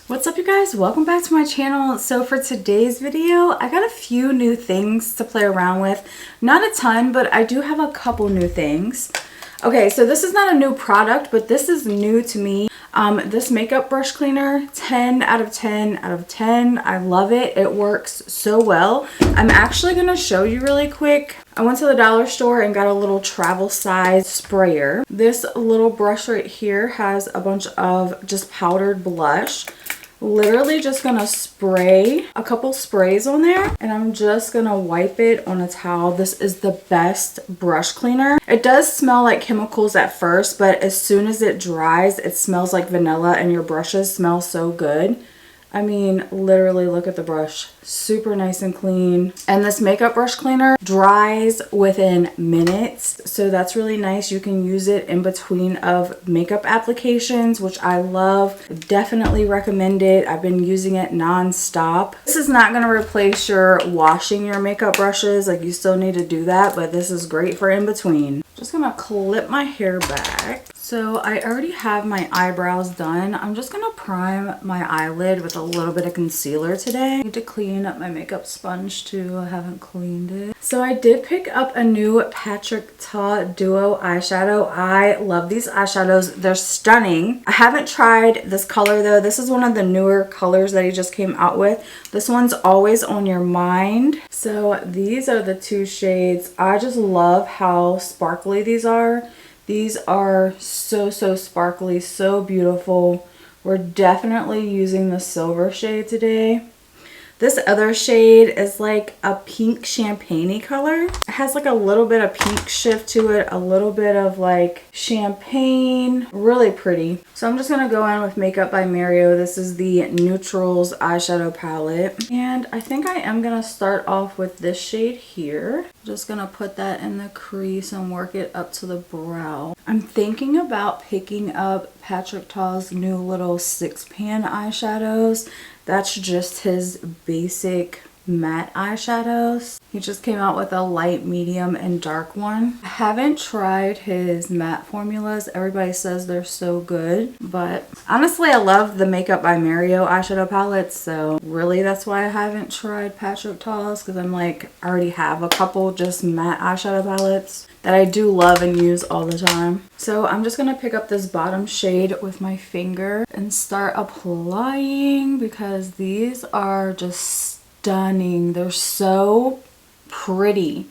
What's up, you guys? Welcome back to my channel. So for today's video, I got a few new things to play around with. Not a ton, but I do have a couple new things. Okay, so this is not a new product, but this is new to me. This makeup brush cleaner, 10 out of 10 out of 10. I love it. It works so well. I'm actually going to show you really quick. I went to the dollar store and got a little travel size sprayer. This little brush right here has a bunch of just powdered blush. Literally just gonna spray a couple sprays on there, and I'm just gonna wipe it on a towel. This is the best brush cleaner. It does smell like chemicals at first, but as soon as it dries, it smells like vanilla and your brushes smell so good. I mean, literally look at the brush. Super nice and clean. And this makeup brush cleaner dries within minutes. So that's really nice. You can use it in between of makeup applications, which I love. Definitely recommend it. I've been using it non-stop. This is not going to replace your washing your makeup brushes. Like, you still need to do that, but this is great for in between. Just gonna clip my hair back. So I already have my eyebrows done. I'm just gonna prime my eyelid with a little bit of concealer today. I need to clean up my makeup sponge too. I haven't cleaned it. So I did pick up a new Patrick Ta Duo eyeshadow. I love these eyeshadows. They're stunning. I haven't tried this color though. This is one of the newer colors that he just came out with. This one's Always on Your Mind. So these are the two shades. I just love how sparkly these are. These are so sparkly, so beautiful. We're definitely using the silver shade today. This other shade is like a pink champagne-y color. It has like a little bit of pink shift to it, a little bit of like champagne. Really pretty. So I'm just gonna go in with Makeup by Mario. This is the Neutrals eyeshadow palette. And I think I am gonna start off with this shade here. Just gonna put that in the crease and work it up to the brow. I'm thinking about picking up Patrick Ta's new little 6-pan eyeshadows. That's just his basic matte eyeshadows. He just came out with a light, medium, and dark one. I haven't tried his matte formulas. Everybody says they're so good, but honestly, I love the Makeup by Mario eyeshadow palettes, so really that's why I haven't tried Patrick Ta's, because I'm like, I already have a couple just matte eyeshadow palettes that I do love and use all the time. So I'm just gonna pick up this bottom shade with my finger and start applying, because these are just stunning. They're so pretty.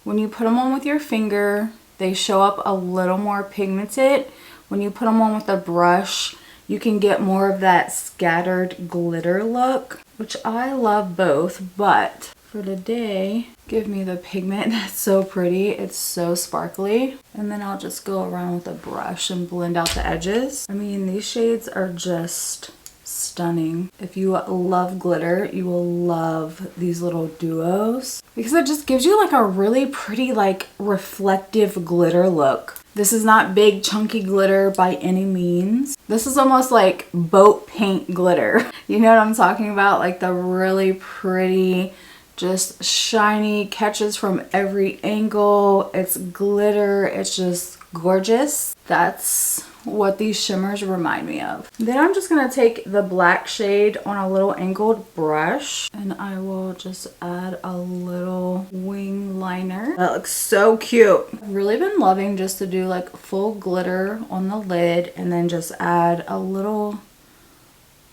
When you put them on with your finger, they show up a little more pigmented. When you put them on with a brush, you can get more of that scattered glitter look, which I love both, but for today, give me the pigment. That's so pretty. It's so sparkly. And then I'll just go around with a brush and blend out the edges. I mean, these shades are just stunning. If you love glitter, you will love these little duos, because it just gives you like a really pretty, like reflective glitter look. This is not big chunky glitter by any means. This is almost like boat paint glitter. You know what I'm talking about? Like the really pretty, just shiny, catches from every angle. It's glitter. It's just gorgeous. That's what these shimmers remind me of. Then I'm just going to take the black shade on a little angled brush, and I will just add a little wing liner. That looks so cute. I've really been loving just to do like full glitter on the lid and then just add a little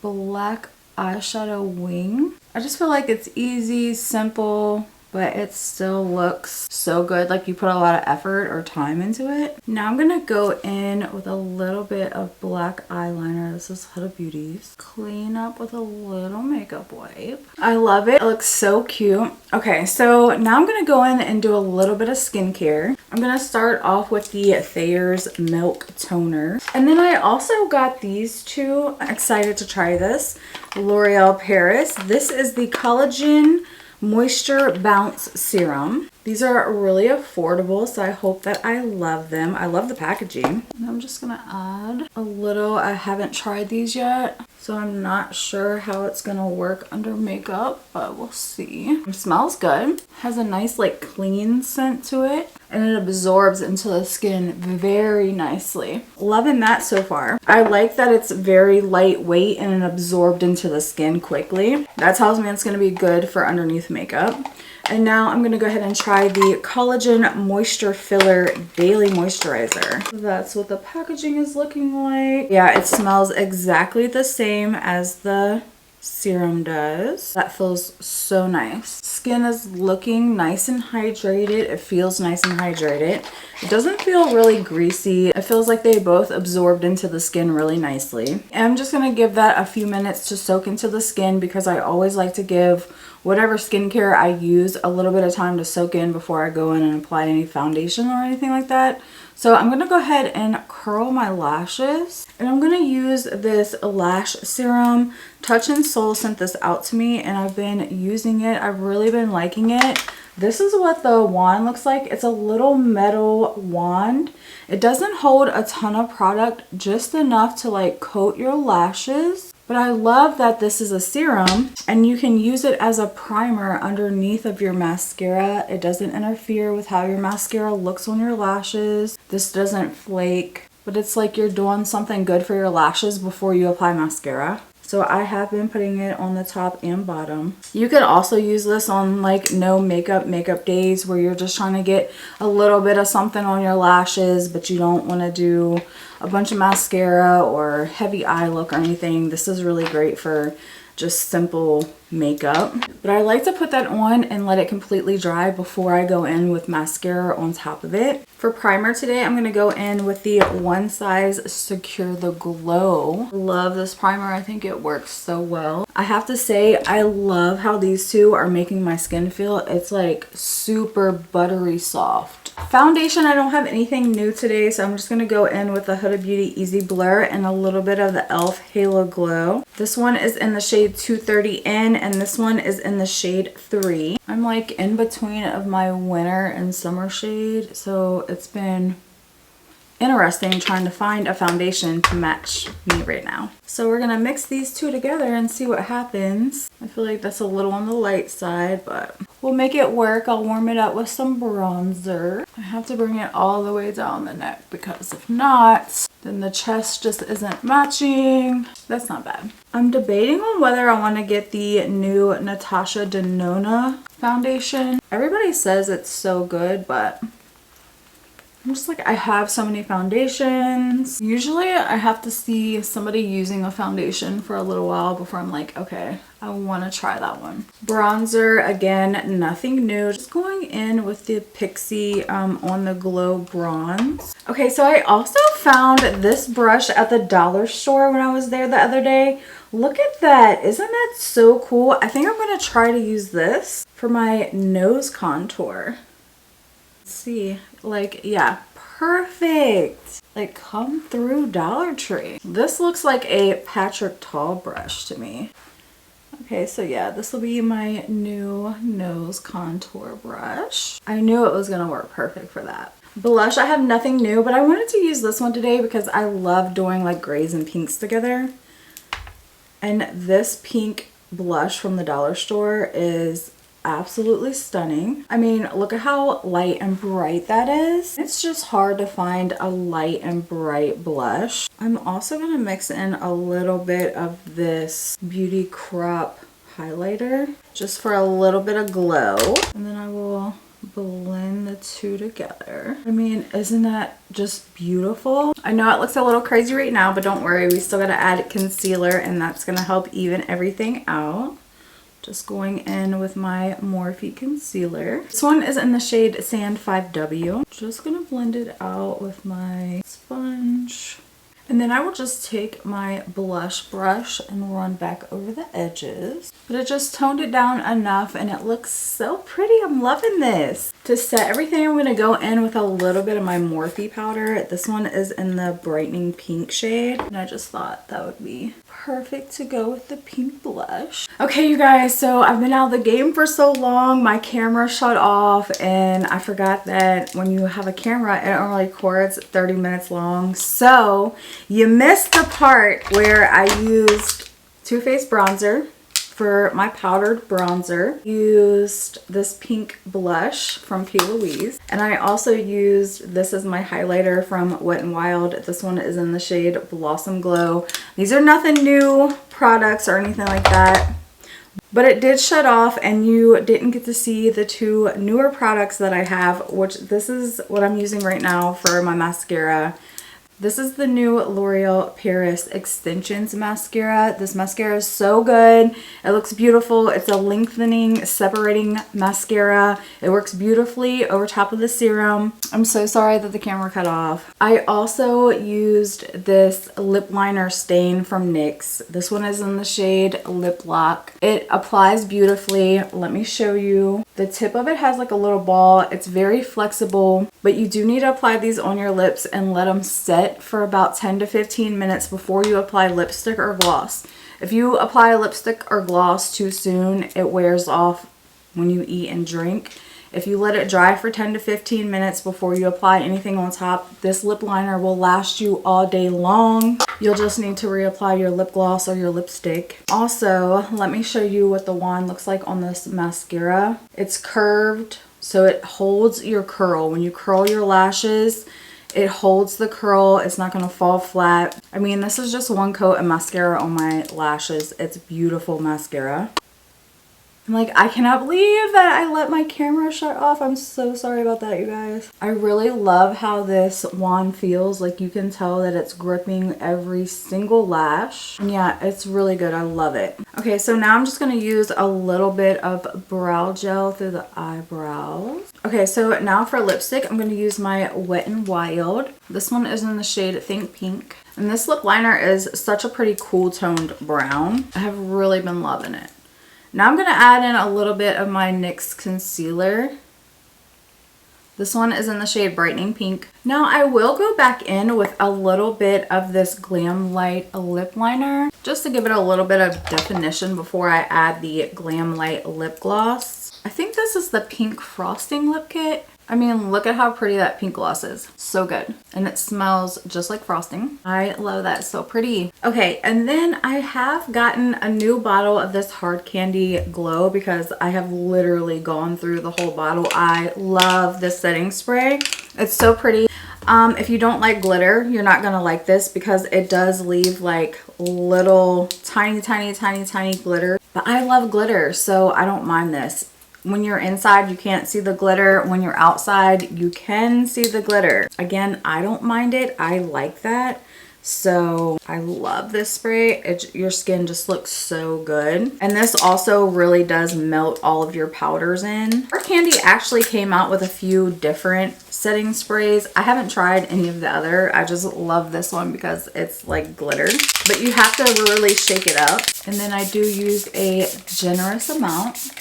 black eyeshadow wing. I just feel like it's easy, simple, but it still looks so good. Like you put a lot of effort or time into it. Now I'm gonna go in with a little bit of black eyeliner. This is Huda Beauty's. Clean up with a little makeup wipe. I love it. It looks so cute. Okay, so now I'm gonna go in and do a little bit of skincare. I'm gonna start off with the Thayer's Milk Toner. And then I also got these two. I'm excited to try this. L'Oreal Paris. This is the Collagen Moisture Bounce Serum. These are really affordable, so I hope that I love them. I love the packaging. And I'm just gonna add a little. I haven't tried these yet, So I'm not sure how it's gonna work under makeup, but we'll see. It smells good. Has a nice like clean scent to it, and it absorbs into the skin very nicely. Loving that so far. I like that it's very lightweight and it absorbed into the skin quickly. That tells me it's gonna be good for underneath makeup. And now I'm going to go ahead and try the Collagen Moisture Filler Daily Moisturizer. That's what the packaging is looking like. Yeah, it smells exactly the same as the serum does. That feels so nice. Skin is looking nice and hydrated. It feels nice and hydrated. It doesn't feel really greasy. It feels like they both absorbed into the skin really nicely. And I'm just going to give that a few minutes to soak into the skin because I always like to give whatever skincare I use a little bit of time to soak in before I go in and apply any foundation or anything like that. So I'm going to go ahead and curl my lashes, and I'm going to use this lash serum. Touch and Soul sent this out to me and I've been using it. I've really been liking it. This is what the wand looks like. It's a little metal wand. It doesn't hold a ton of product, just enough to like coat your lashes. But I love that this is a serum and you can use it as a primer underneath of your mascara. It doesn't interfere with how your mascara looks on your lashes. This doesn't flake, but it's like you're doing something good for your lashes before you apply mascara. So I have been putting it on the top and bottom. You could also use this on like no makeup days where you're just trying to get a little bit of something on your lashes, but you don't want to do a bunch of mascara or heavy eye look or anything. This is really great for just simple makeup. But I like to put that on and let it completely dry before I go in with mascara on top of it. For primer today, I'm going to go in with the One Size Secure the Glow. Love this primer. I think it works so well. I have to say, I love how these two are making my skin feel. It's like super buttery soft. Foundation, I don't have anything new today, so I'm just going to go in with the Huda Beauty Easy Blur and a little bit of the e.l.f. Halo Glow. This one is in the shade 230N and this one is in the shade 3. I'm like in between of my winter and summer shade, so it's been interesting trying to find a foundation to match me right now. So we're gonna mix these two together and see what happens. I feel like that's a little on the light side, but we'll make it work. I'll warm it up with some bronzer. I have to bring it all the way down the neck because if not, then the chest just isn't matching. That's not bad. I'm debating on whether I want to get the new Natasha Denona foundation. Everybody says it's so good, but I'm just like, I have so many foundations. Usually I have to see somebody using a foundation for a little while before I'm like, okay, I want to try that one. Bronzer, again, nothing new. Just going in with the Pixie On the Glow Bronze. Okay, so I also found this brush at the dollar store when I was there the other day. Look at that. Isn't that so cool? I think I'm going to try to use this for my nose contour. See, like, yeah, perfect. Like, come through Dollar Tree. This looks like a Patrick Tall brush to me. Okay, so yeah, this will be my new nose contour brush. I knew it was gonna work perfect for that. Blush, I have nothing new, but I wanted to use this one today because I love doing like grays and pinks together. And this pink blush from the dollar store is absolutely stunning. I mean, look at how light and bright that is. It's just hard to find a light and bright blush. I'm also going to mix in a little bit of this Beauty Crop highlighter just for a little bit of glow, and then I will blend the two together. I mean, isn't that just beautiful? I know it looks a little crazy right now, but don't worry, we still got to add concealer and that's going to help even everything out. Just going in with my Morphe concealer. This one is in the shade Sand 5W. Just gonna blend it out with my sponge. And then I will just take my blush brush and run back over the edges. But it just toned it down enough and it looks so pretty. I'm loving this. To set everything, I'm going to go in with a little bit of my Morphe powder. This one is in the brightening pink shade. And I just thought that would be perfect to go with the pink blush. Okay, you guys, so I've been out of the game for so long. My camera shut off and I forgot that when you have a camera, it only records 30 minutes long. So you missed the part where I used Too Faced bronzer. For my powdered bronzer, used this pink blush from P. Louise. And I also used, this is my highlighter from Wet n Wild. This one is in the shade Blossom Glow. These are nothing new products or anything like that. But it did shut off and you didn't get to see the two newer products that I have, which this is what I'm using right now for my mascara. This is the new L'Oreal Paris Extensions mascara. This mascara is so good. It looks beautiful. It's a lengthening, separating mascara. It works beautifully over top of the serum. I'm so sorry that the camera cut off. I also used this lip liner stain from NYX. This one is in the shade Lip Lock. It applies beautifully. Let me show you. The tip of it has like a little ball. It's very flexible, but you do need to apply these on your lips and let them set for about 10 to 15 minutes before you apply lipstick or gloss. If you apply lipstick or gloss too soon, it wears off when you eat and drink. If you let it dry for 10 to 15 minutes before you apply anything on top, this lip liner will last you all day long. You'll just need to reapply your lip gloss or your lipstick. Also, let me show you what the wand looks like on this mascara. It's curved, so it holds your curl. When you curl your lashes, it holds the curl. It's not going to fall flat. I mean, this is just one coat of mascara on my lashes. It's beautiful mascara. I'm like, I cannot believe that I let my camera shut off. I'm so sorry about that, you guys. I really love how this wand feels. Like, you can tell that it's gripping every single lash. And yeah, it's really good. I love it. Okay, so now I'm just going to use a little bit of brow gel through the eyebrows. Okay, so now for lipstick, I'm going to use my Wet n Wild. This one is in the shade Think Pink. And this lip liner is such a pretty cool toned brown. I have really been loving it. Now I'm going to add in a little bit of my NYX concealer. This one is in the shade Brightening Pink. Now I will go back in with a little bit of this Glam Light lip liner just to give it a little bit of definition before I add the Glam Light lip gloss. I think this is the Pink Frosting Lip Kit. I mean, look at how pretty that pink gloss is. So good. And it smells just like frosting. I love that. So pretty. Okay, and then I have gotten a new bottle of this Hard Candy Glow because I have literally gone through the whole bottle. I love this setting spray. It's so pretty. If you don't like glitter, you're not gonna like this because it does leave like little tiny glitter. But I love glitter, so I don't mind this. When you're inside, you can't see the glitter. When you're outside, you can see the glitter. Again, I don't mind it. I like that. So I love this spray. Your skin just looks so good. And this also really does melt all of your powders in. Hard Candy actually came out with a few different setting sprays. I haven't tried any of the other. I just love this one because it's like glitter. But you have to really shake it up. And then I do use a generous amount.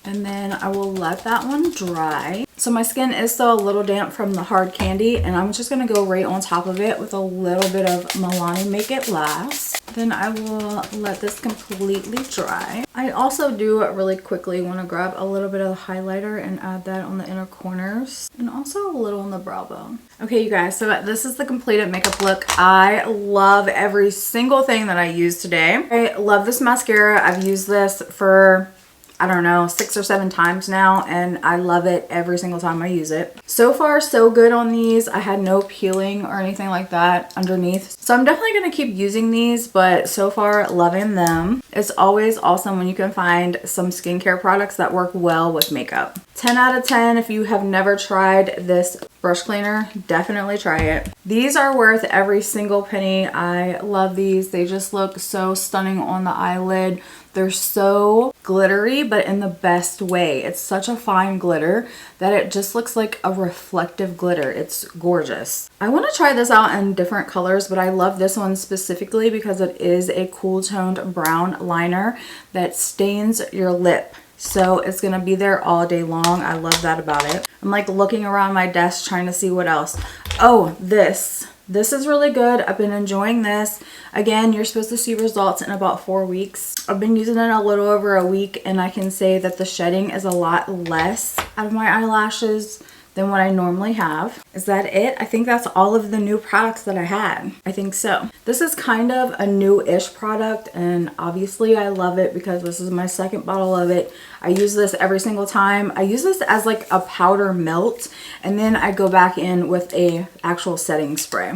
And then I will let that one dry. So my skin is still a little damp from the Hard Candy, and I'm just gonna go right on top of it with a little bit of Milani Make It Last. Then I will let this completely dry. I also do really quickly want to grab a little bit of the highlighter and add that on the inner corners and also a little on the brow bone. Okay, you guys, so this is the completed makeup look. I love every single thing that I used today. I love this mascara. I've used this for, I don't know, 6 or 7 times now, and I love it every single time I use it. So far, so good on these. I had no peeling or anything like that underneath. So I'm definitely going to keep using these, but so far, loving them. It's always awesome when you can find some skincare products that work well with makeup. 10 out of 10 if you have never tried this brush cleaner, definitely try it. These are worth every single penny. I love these. They just look so stunning on the eyelid. They're so glittery, but in the best way. It's such a fine glitter that it just looks like a reflective glitter. It's gorgeous. I want to try this out in different colors, but I love this one specifically because it is a cool toned brown liner that stains your lip. So it's going to be there all day long. I love that about it. I'm like looking around my desk trying to see what else. Oh, this is really good. I've been enjoying this. Again, you're supposed to see results in about 4 weeks. I've been using it a little over a week, and I can say that the shedding is a lot less out of my eyelashes than what I normally have. Is that it? I think that's all of the new products that I had. I think so. This is kind of a new-ish product, and obviously I love it because this is my second bottle of it. I use this every single time. I use this as like a powder melt, and then I go back in with a actual setting spray.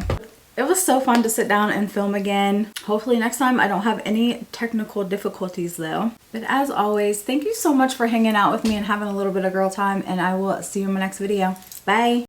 It was so fun to sit down and film again. Hopefully next time I don't have any technical difficulties though. But as always, thank you so much for hanging out with me and having a little bit of girl time, and I will see you in my next video. Bye!